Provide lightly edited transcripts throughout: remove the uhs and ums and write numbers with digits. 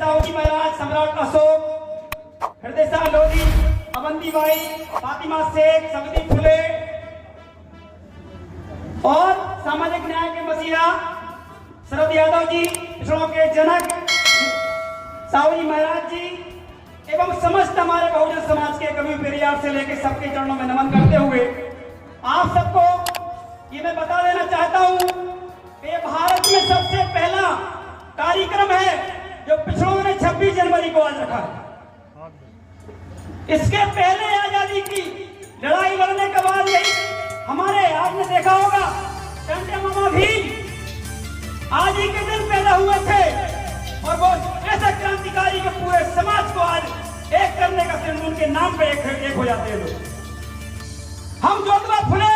साहू जी महाराज, सम्राट अशोक, हृदय शाह लोधी, अवंतीबाई, फातिमा शेख, सवित्री फुले और सामाजिक न्याय के मसीहा शरद यादव जी, पिछड़ों के जनक साहू जी महाराज जी एवं समस्त हमारे बहुजन समाज के कवि पेरियार से लेकर सबके चरणों में नमन करते हुए आप सबको ये मैं बता देना चाहता हूं कि ये भारत में सबसे पहला कार्यक्रम है जो पिछड़ों ने 26 जनवरी को आज रखा है। इसके पहले आजादी की लड़ाई लड़ने के बाद यही हमारे आपने देखा होगा टंटे मामा भी आज ही के दिन पैदा हुए थे और वो ऐसा क्रांतिकारी के पूरे समाज को आज एक करने का सिर्फ उनके नाम पे एक हो जाते हैं लोग। हम ज्योतिबा फुले,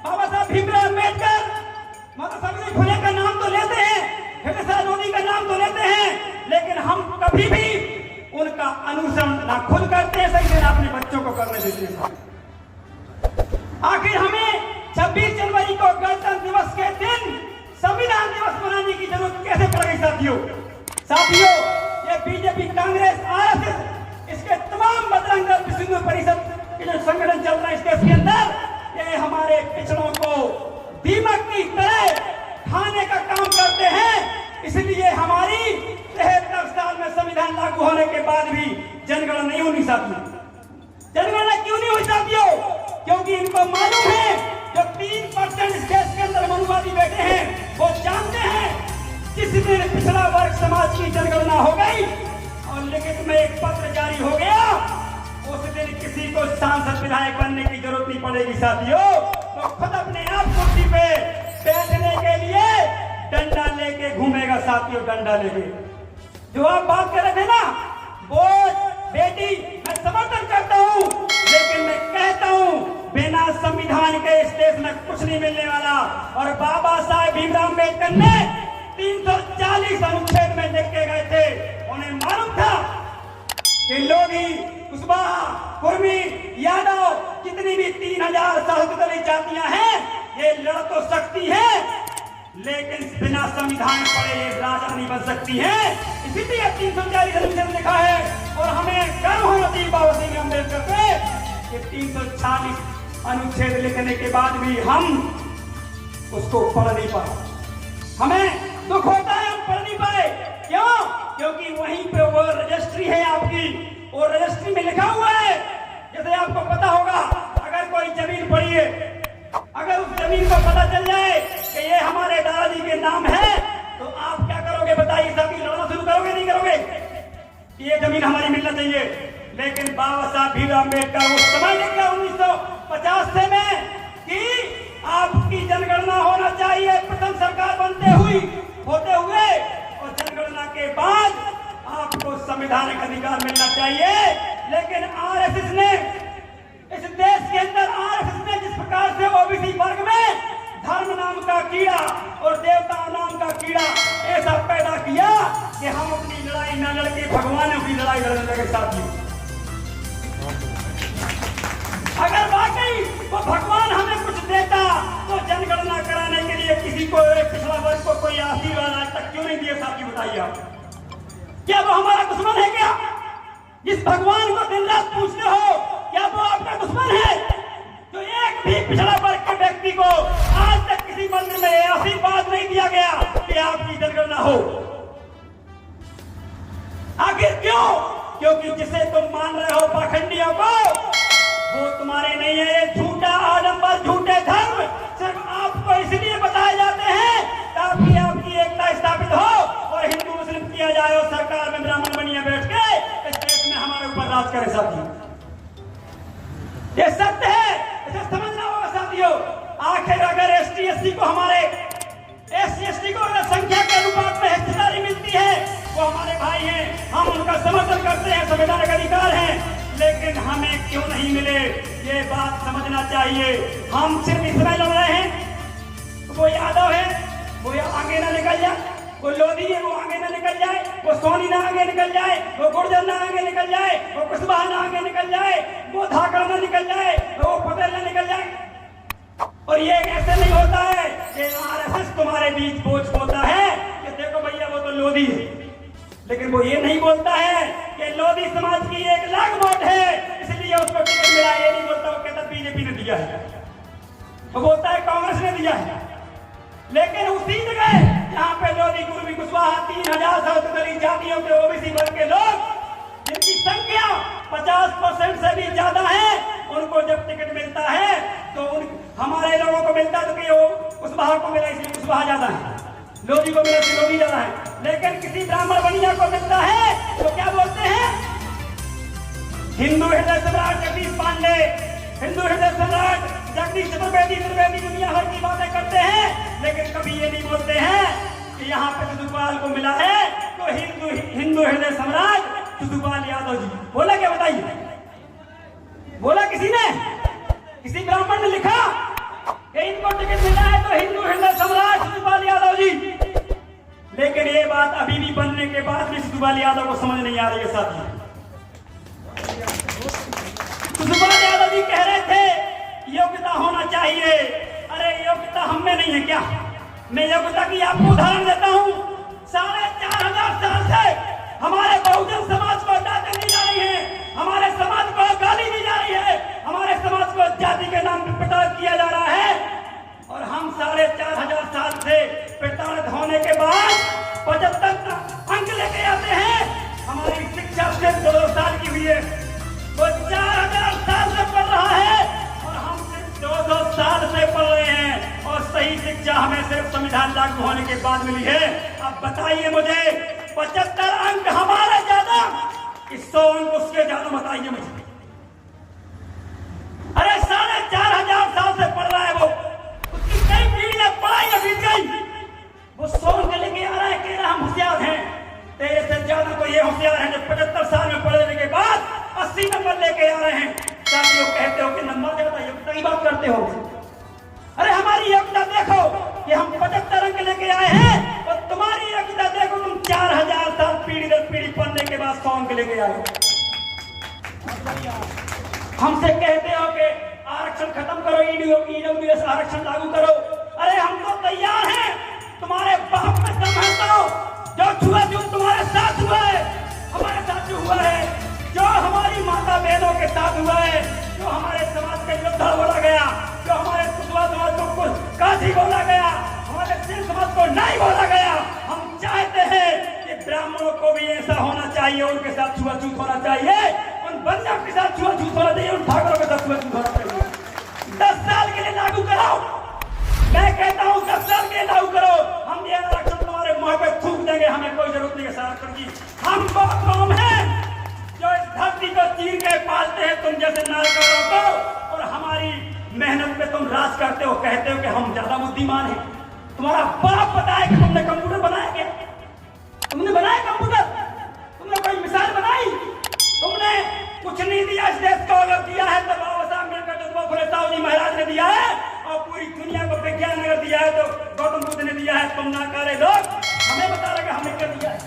बाबा साहब भीमराव अम्बेडकर, माता सावित्री फुले का नाम तो लेते हैं, हृदय शाह लोधी का नाम तो लेते हैं, लेकिन हम कभी भी उनका अनुसरण ना खुद करते हैं सही से ना अपने बच्चों को करने देते हैं। आखिर हमें 26 जनवरी को गणतंत्र दिवस के दिन संविधान दिवस मनाने की जरूरत कैसे पड़ गई साथियों, ये बीजेपी, कांग्रेस, आरएसएस, इसके तमाम बजरंग दल, विश्व हिंदू परिषद के जो संगठन चल रहा है इसके अंदर ये हमारे पिछड़ों को दीमक की तरह खाने का काम करते हैं। इसलिए हमारी 73 साल में संविधान लागू होने के बाद भी जनगणना नहीं होनी साथियों। जनगणना क्यों नहीं हुई साथियों? क्योंकि इनको मालूम है जो 3% इस देश के अंदर मनुवादी बैठे हैं वो जानते हैं जिस दिन पिछड़ा वर्ग समाज की जनगणना हो गई और लिखित में एक पत्र जारी हो गया, उस दिन किसी को सांसद विधायक बनने की जरूरत नहीं पड़ेगी साथियों। तो खुद अपने आप कुर्सी पे बैठने के लिए डंडा लेके घूमेगा साथियों, डंडा लेके। जो आप बात कर रहे थे ना वोट बेटी, मैं समर्थन करता हूँ, लेकिन मैं कहता हूँ बिना संविधान के इस देश में कुछ नहीं मिलने वाला। और बाबा साहेब भीमराव अम्बेडकर ने 340 अनुच्छेद में लिख के गए थे, उन्हें मालूम था कि लोधी, कुशवाहा, कुर्मी, यादव, कितनी भी 3000 सहस्त्र जातियां हैं, ये लड़ तो सकती है लेकिन बिना संविधान पढ़े ये राजा नहीं बन सकती है। इसीलिए 340 अनुच्छेद लिखा है और हमें गर्व होना चाहिए बाबा साहेब अम्बेडकर पे कि 340 अनुच्छेद लिखने के बाद भी हम उसको पढ़ नहीं पाए। हमें दुख होता है हम पढ़ नहीं पाए। क्यों? क्योंकि वहीं पे वो रजिस्ट्री है आपकी, और रजिस्ट्री में लिखा हुआ है, जैसे आपको पता होगा अगर कोई जमीन पड़ी है, अगर उस जमीन को पता चल जाए कि ये हमारे दादाजी के नाम है तो आप क्या करोगे बताइए साथी? लड़ना शुरू करोगे नहीं करोगे कि ये जमीन हमारी मिलना चाहिए? लेकिन बाबा साहब भीमराव अम्बेडकर वो समय लिख गया 1950 से में कि आपकी जनगणना होना चाहिए प्रथम सरकार होते हुए और जनगणना के बाद आपको संवैधानिक अधिकार मिलना चाहिए। लेकिन आरएसएस ने इस देश के अंदर जिस प्रकार से ओबीसी वर्ग में धर्म नाम का कीड़ा और देवता नाम का कीड़ा ऐसा पैदा किया कि हम अपनी लड़ाई न लड़के भगवानों की लड़ाई लड़ने लगे साथियों। अगर वाकई वो भगवान हमें कुछ देता तो जनगणना कराने के लिए किसी को पिछड़ा वर्ग को कोई आशीर्वाद आज तक क्यों नहीं दिया साथी? बताइए आप, क्या वो हमारा दुश्मन है? क्या जिस भगवान को दिन रात पूछते हो क्या वो आपका दुश्मन है? जो एक भी पिछड़ा वर्ग के व्यक्ति को आज तक किसी मंदिर में आशीर्वाद नहीं दिया गया कि आपकी जनगणना हो। आखिर क्यों? क्योंकि जिसे तुम मान रहे हो पाखंडियों को, वो तुम्हारे नहीं है। ये झूठा आडंबर, झूठे धर्म सिर्फ आपको इसलिए बताए जाते हैं ताकि आपकी एकता स्थापित हो और हिंदू मुस्लिम किया जाए और सरकार में ब्राह्मण बनिया बैठ के इस देश में हमारे ऊपर राज करे साथियों। ये सत्य है, इसे समझना होगा साथियों। आखिर अगर एसटी एससी को हमारे एससी को अगर संख्या के अनुपात में हिस्सेदारी मिलती है, वो हमारे भाई हैं, हम उनका समर्थन करते हैं, संवैधानिक अधिकार है, लेकिन हमें क्यों नहीं मिले ये बात समझना चाहिए। हम सिर्फ इसमें लड़ रहे हैं, वो यादव है वो आगे ना निकल जाए, वो लोधी है वो आगे ना निकल जाए, वो सोनी ना आगे निकल जाए, वो गुर्जर ना आगे निकल जाए, वो कुशवाहा ना आगे निकल जाए, वो धाकड़ ना निकल जाए, वो पटेल ना निकल जाए। और ये ऐसे नहीं होता है कि आरएसएस तुम्हारे बीच बोझ होता है कि देखो भैया वो तो लोधी है, लेकिन वो ये नहीं बोलता है कि लोधी समाज की 1 लाख वोट है इसलिए उसको टिकट मिला। ये नहीं बोलता, वो कहता बीजेपी ने दिया है, वो बोलता है कांग्रेस ने दिया है। लेकिन उसी जगह जहां पे लोधी, कुर्मी, कुशवाहा 3000 से दलित जातियों के ओबीसी वर्ग के लोग जिनकी संख्या 50% से भी ज्यादा है, उनको जब टिकट मिलता है तो हमारे लोगों को मिलता है तो कि वो कुशवाहा को मिला इसलिए कुशवाहा ज्यादा है, लोधी को मिला इसलिए लोधी ज्यादा है। लेकिन किसी ब्राह्मण बनिया को मिलता है तो क्या बोलते हैं? हिंदू हृदय सम्राट जगदीश पांडे, हिंदू हृदय सम्राट जगदीश चतुर्वेदी दुनिया भर की बातें करते हैं, लेकिन कभी ये नहीं बोलते हैं कि यहाँ पे सिद्धूपाल को मिला है तो हिंदू हृदय सम्राट सिद्धूपाल यादव जी। बोला क्या बताइए? बोला किसी ने? किसी ब्राह्मण ने लिखा कि इनको टिकट मिला है तो हिंदू हृदय सम्राट सिद्धूपाल यादव जी। लेकिन ये बात अभी भी बनने के बाद भी सिद्धूपाल यादव को समझ नहीं आ रही है साथियों। सिद्धूपाल यादव जी कह रहे थे योग्यता होना चाहिए। अरे योग्यता हम में नहीं है क्या? मैं योग्यता की आपको उदाहरण देता हूँ। 4500 साल से हमारे बहुजन समाज को डांटे दी जा रही है, हमारे समाज को गाली दी जा रही है, हमारे समाज को जाति के नाम पर प्रताड़ित किया जा रहा है। और हम 4500 साल से प्रताड़ित होने के बाद 75 अंक लेके आते हैं। हमारी शिक्षा से 2 साल की हुई है, वो 4000 साल से पढ़ रहा है और हम सिर्फ 200 साल से पढ़ रहे हैं। और सही शिक्षा हमें सिर्फ संविधान लागू होने के बाद मिली है। अब बताइए मुझे, 75 अंक हमारे ज्यादा कि 100 अंक उसके ज्यादा? बताइए मुझे। अरे 4500 साल से पढ़ रहा है वो, उसकी कई पीढ़ियां पढ़ाई में बीत गई। वो 100 अंक लेके आ रहा है, कह रहा हम होशियार हैं। तेरे से ज्यादा तो ये होशियार है जो 75 साल में पढ़ने के बाद 80 नंबर लेके आ रहे हैं। साथियों कहते हो कि नंबर ज्यादा, योग्यता की बात करते हो। अरे हमारी योग्यता देखो कि हम 75 अंक लेके आए हैं और तुम्हारी योग्यता देखो, तुम 4000 साल पीढ़ी दर पीढ़ी पढ़ने के बाद 100 अंक लेके आए। हमसे कहते हो कि आरक्षण खत्म करो, ईडब्ल्यूएस आरक्षण लागू करो। अरे हम तो तैयार हैं, तुम्हारे बाप में दम है तो जो छुआछूत तुम्हारे साथ हुआ है, हमारे साथ जो हुआ है, जो हमारी माता बहनों के साथ हुआ है, जो हमारे समाज के योद्धा बोला गया, जो हमारे कुशवाहा समाज को काशी बोला गया, हमारे सिंह समाज को नहीं बोला गया। हम चाहते हैं कि ब्राह्मणों को भी ऐसा होना चाहिए, उनके साथ छुआछूत होना चाहिए, उन बनियों के साथ छुआछूत होना चाहिए, उन ठाकुरों के साथ छुआछूत होना चाहिए। 10 साल के लिए लागू कराओ, मैं कहता हूँ 10 साल के लिए लागू करो। हम ये आरक्षण तुम्हारे मुंह पे थूक देंगे, हमें कोई जरूरत नहीं है आरक्षण की। हम बहुत कौम हैं जो इस धरती को चीर के पालते हैं तुम जैसे नायकों को, और हमारी मेहनत पे तुम राज करते हो, कहते हो कि हम ज्यादा बुद्धिमान हैं। तुम्हारा बाप बताया कि तुमने कंप्यूटर बनाया क्या? तुमने बनाया कंप्यूटर? तुमने कोई मिसाइल बनाई? तुमने कुछ नहीं दिया इस देश को। अगर दिया है तो बाबा साहब अम्बेडकर, ज्योतिबा फुले साहू जी महाराज ने दिया है, और पूरी दुनिया को विज्ञान अगर दिया है तो गौतम बुद्ध ने दिया है। तुम नाकारे लोग हमें बता रहे हमने क्या दिया है।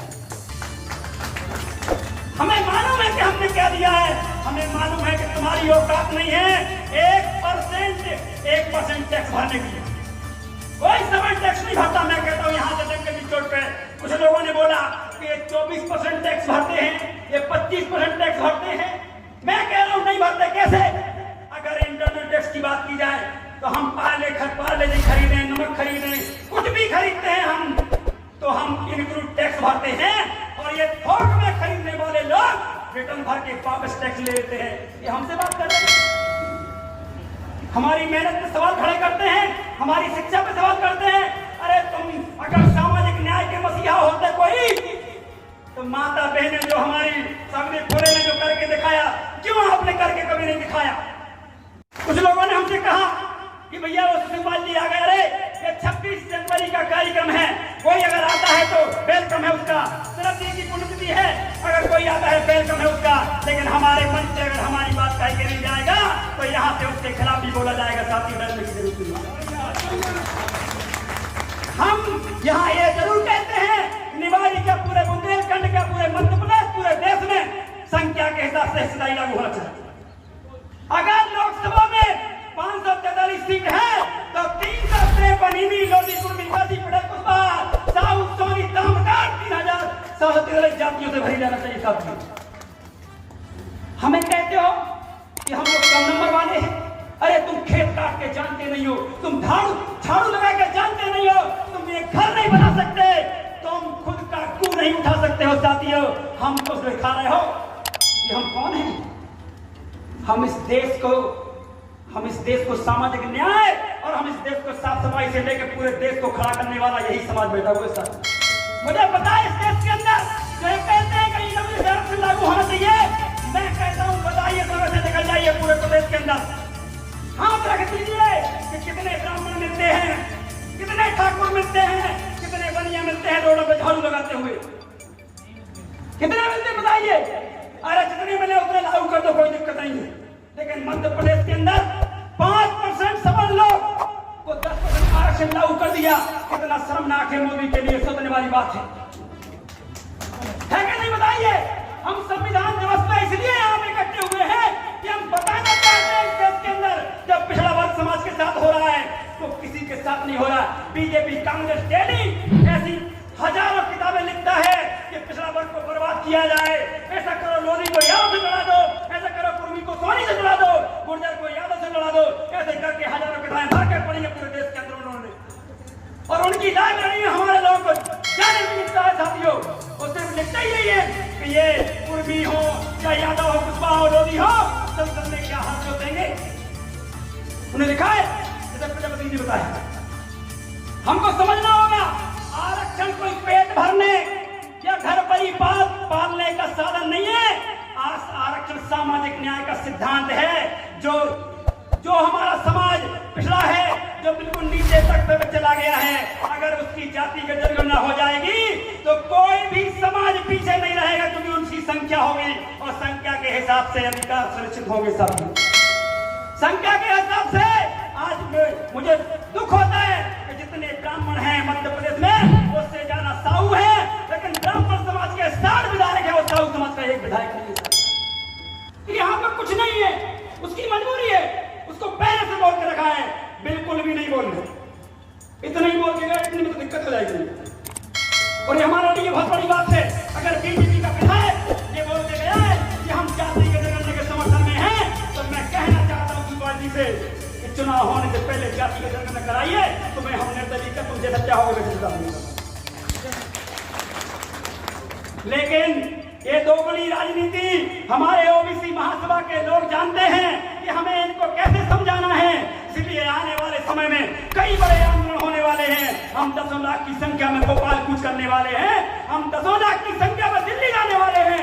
हमें मालूम है कि हमने क्या दिया है, हमें मालूम है कि तुम्हारी औकात नहीं है 1% टैक्स भरने की। कोई समय टैक्स नहीं भरता। मैं कहता हूँ यहाँ से डंके की चोट पे कुछ लोगों ने बोला कि ये 24% टैक्स भरते हैं, ये 25% टैक्स भरते हैं। मैं कह रहा हूँ नहीं भरते। कैसे? अगर इंटरनल टैक्स की बात की जाए तो हम पार्ले खरीदें, नमक खरीदें, कुछ भी खरीदते हैं हम, तो हम इनक्लूड टैक्स भरते हैं। और ये थोक में खरीदने वाले लोग रिटर्न भर के वापस टैक्स ले लेते हैं। ये हमसे बात कर रहे हैं। हमारी मेहनत पे सवाल खड़े करते हैं, हमारी शिक्षा पे सवाल करते हैं। अरे तुम अगर सामाजिक न्याय के मसीहा होते कोई, तो माता बहनें जो हमारी सामने फुले ने जो करके दिखाया, क्यों आपने करके कभी नहीं दिखाया? कुछ लोगों ने हमसे कहा कि भैया वो सिद्धूपाल जी आ गए, अरे ये 26 जनवरी का कार्यक्रम है, कोई अगर आता है तो वेलकम है उसका, सरस्वती जी की पुण्यतिथि है, अगर कोई आता है वेलकम है उसका। लेकिन हमारे मन से अगर हमारी बात कही के नहीं जाएगा तो यहाँ से उसके खिलाफ भी बोला जाएगा। साथी डरने की जरूरत नहीं। हम यहाँ ये जरूर कहते हैं, निवाड़ी का पूरे बुंदेलखंड का, पूरे मध्य प्रदेश, पूरे देश में संख्या के हिसाब से हिस्सेदारी लागू होना चाहिए। अगर लोकसभा में 543 सीट है तो 353 लोधी, कुर्मी, काशी, पटेल, कुशवाहा, साहू, सोनी, तामकार 3000 13 जातियों से भरी जाना चाहिए साथियों। हमें कहते हो कि हम लोग कम नंबर वाले हैं। अरे तुम खेत काट के जानते नहीं हो, तुम झाड़ू लगा के जानते नहीं हो, तुम ये घर नहीं बना सकते, तुम खुद का कू नहीं उठा सकते हो साथियों। हम तो दिखा रहे हो कि हम कौन हैं। हम इस देश को सामाजिक न्याय और हम इस देश को साफ सफाई से लेकर पूरे देश को खड़ा करने वाला यही समाज बैठा हुआ है साथ। मुझे पता है इस देश के अंदर जो कहते हैं कि ईडब्ल्यूएस आरक्षण लागू होना चाहिए, मैं कहता हूं बताइए समय से निकल जाइए पूरे प्रदेश के अंदर। हाथ रख दीजिए कि कितने ब्राह्मण मिलते हैं, कितने ठाकुर मिलते हैं, कितने बनिया मिलते हैं रोडों पर झाड़ू लगाते हुए, कितने मिलते बताइए। अरे जितने मिले उतने लागू कर दो, कोई दिक्कत नहीं है। लेकिन मध्य प्रदेश के अंदर 5% सफल लोग को 10% आरक्षण लागू कर दिया। कितना शर्मनाक है, मोदी के लिए सोचने वाली बात है कि नहीं बताइए। हम संविधान दिवस में इसलिए यहाँ पे इकट्ठे हुए हैं कि हम बताना चाहते हैं इस देश के अंदर जब पिछड़ा वर्ग समाज के साथ हो रहा है तो किसी के साथ नहीं हो रहा। बीजेपी कांग्रेस डेली ऐसी हजारों किताबें लिखता है कि पिछड़ा वर्ग को बर्बाद किया जाए, ऐसा करो लोधी को यादव से लड़ा दो, ऐसा करो कुर्मी को सोनी से लड़ा दो, गुर्जर को यादव से लड़ा दो, ऐसे करके हजारों किताबें भर के पड़ी है पूरे देश के अंदर उन्होंने। और उनकी लाइब्रेरी में हमारे लोगों को जाने भी मिलता है साथियों। वो सिर्फ लिखता ही नहीं है कि ये कुर्मी हो या यादव हो, कुशवाहा हो, लोधी हो, संसद में क्या हाथ देंगे। उन्हें लिखा है जैसे प्रजापति जी बताया। हमको समझना होगा आरक्षण कोई पेट भरने या घर परिवार पालने का साधन नहीं है। आरक्षण सामाजिक न्याय का सिद्धांत है जो हमारा समाज पिछड़ा है, जो बिल्कुल नीचे तक पे चला गया है। अगर उसकी जाति की जनगणना हो जाएगी तो कोई भी समाज पीछे नहीं रहेगा, क्योंकि उनकी संख्या होगी और संख्या के हिसाब से अधिकार सुनिश्चित होंगे साथियों। संख्या के हिसाब से आज मुझे दुख होता है कि जितने ब्राह्मण हैं मध्य प्रदेश में उससे ज्यादा साहू है, लेकिन ब्राह्मण समाज के 60 विधायक है, वो साहू समाज का एक विधायक नहीं है। यहाँ पर कुछ नहीं है, उसकी मजबूरी है, उसको पहले से बोल के रखा है बिल्कुल भी नहीं बोलना। इतना ही बोल के गए, इतनी में तो दिक्कत हो जाएगी। और ये हमारे लिए बहुत बड़ी बात है। अगर बीजेपी का विधायक ये बोल के गया है कि हम जाति के जनगणना के समर्थन में हैं, तो मैं कहना चाहता हूँ सुभाष से कि चुनाव होने से पहले जाति के जनगणना कराइए, तो मैं हम निर्दलीय का तुम जैसा चाहोगे वैसे सुधार दूंगा। लेकिन ये दोगली राजनीति हमारे ओबीसी महासभा के लोग जानते हैं कि हमें इनको कैसे समझाना है। इसलिए आने वाले समय में कई बड़े आंदोलन होने वाले हैं। हम 10 लाख की संख्या में भोपाल कूच करने वाले हैं, हम 10 लाख की संख्या में दिल्ली जाने वाले हैं।